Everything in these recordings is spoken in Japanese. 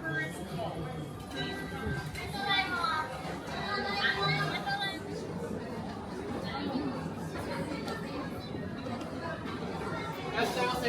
いらっしゃいませ。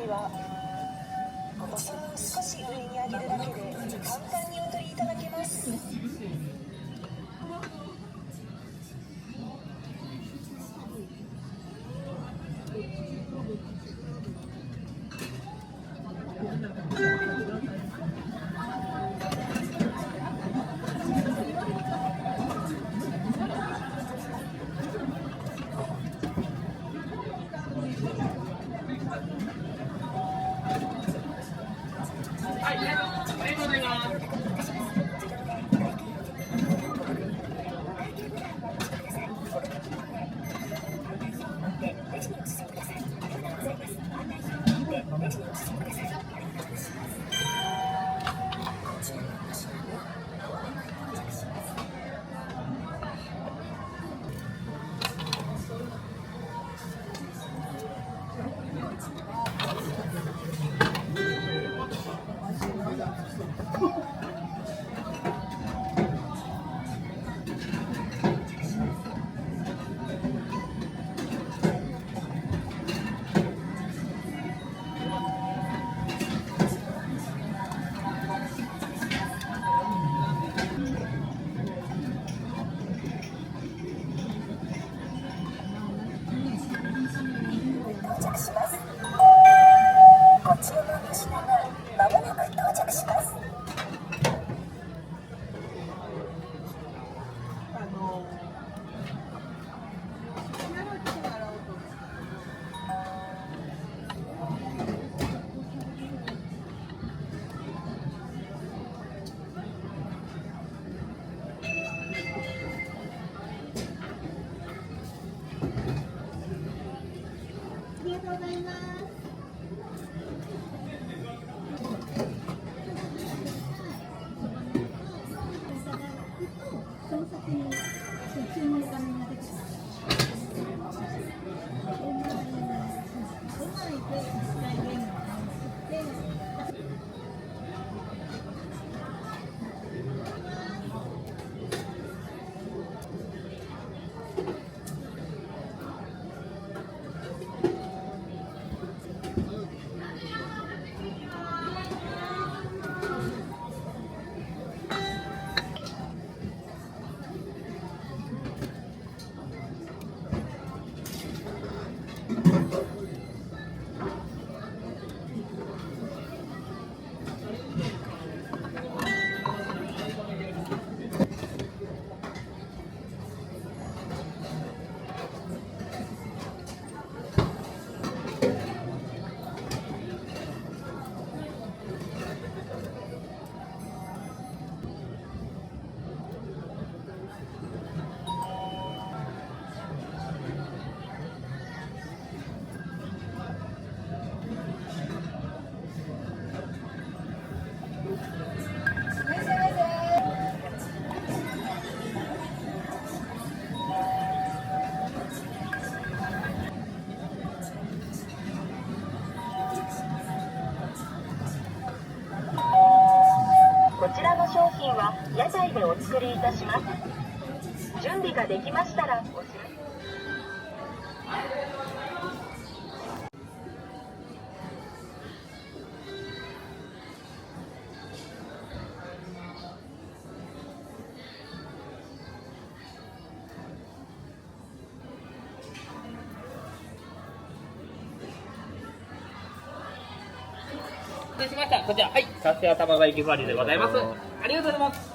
はお皿を少し上に上げるだけで簡単にお取りいただけます。はい、ありがとうございます。レジにお進みください。ありがとうございます。は屋台でお作りいたします。準備ができましたらお知らせ。失礼しました。こちら、はい、カステラ卵焼きふわりでございます。ありがとうございます。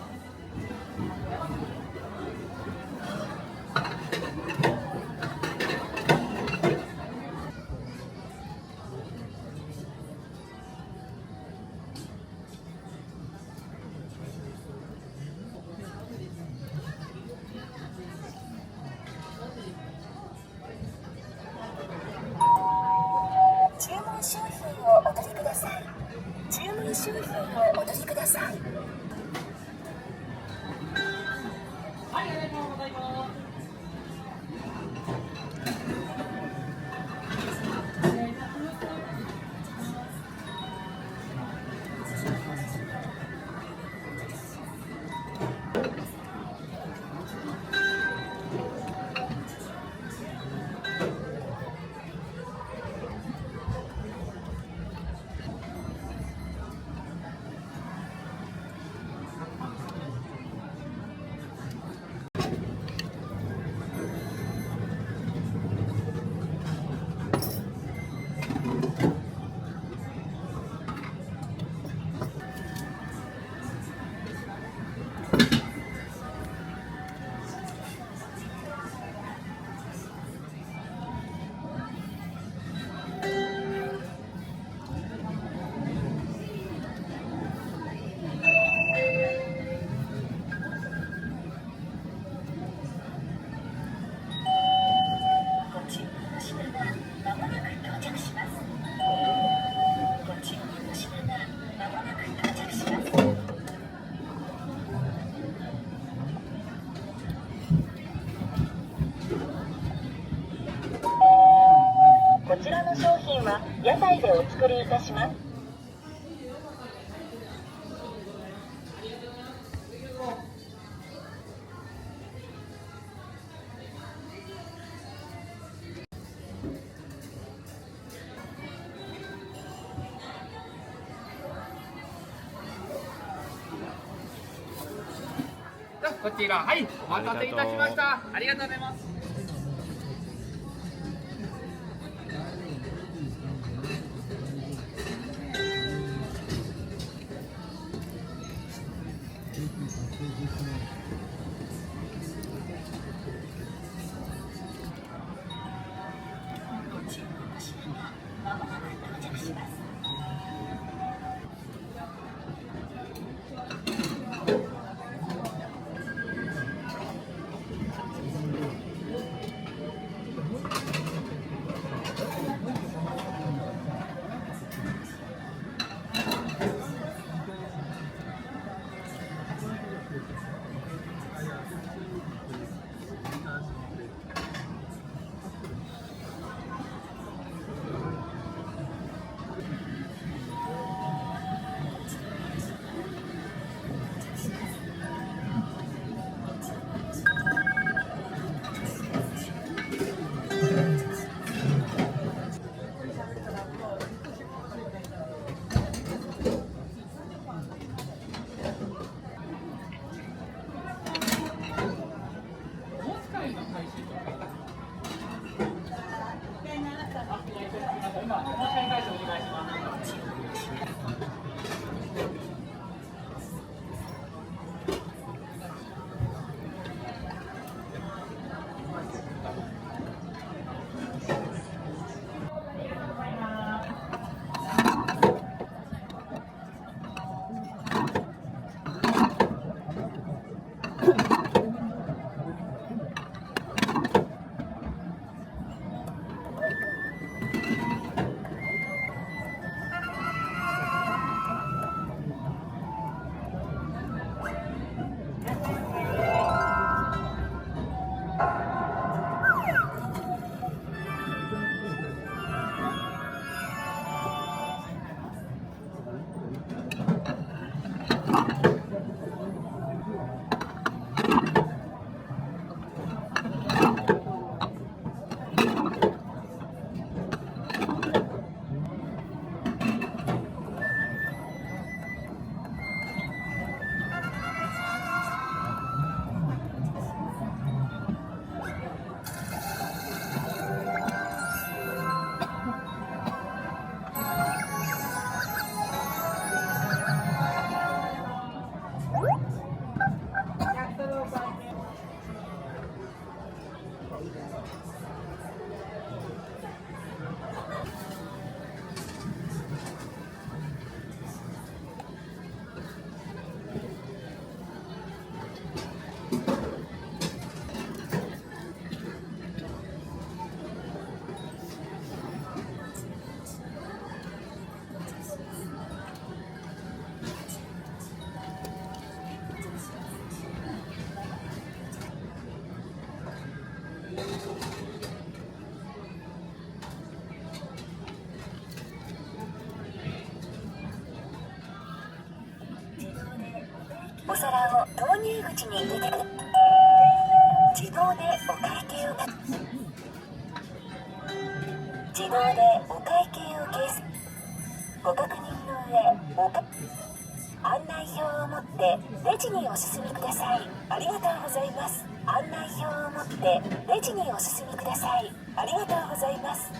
注文商品をお取りください。注文商品をお取りください。はい、ありがとうございます。こちらの商品は屋台でお作りいたします。こちら、はい、お待たせいたしました。ありがとうございます。お皿を投入口に入れてください。自動でお会計を計算。ご確認の上、案内表を持ってレジにお進みください。ありがとうございます。案内表を持ってレジにお進みください。ありがとうございます。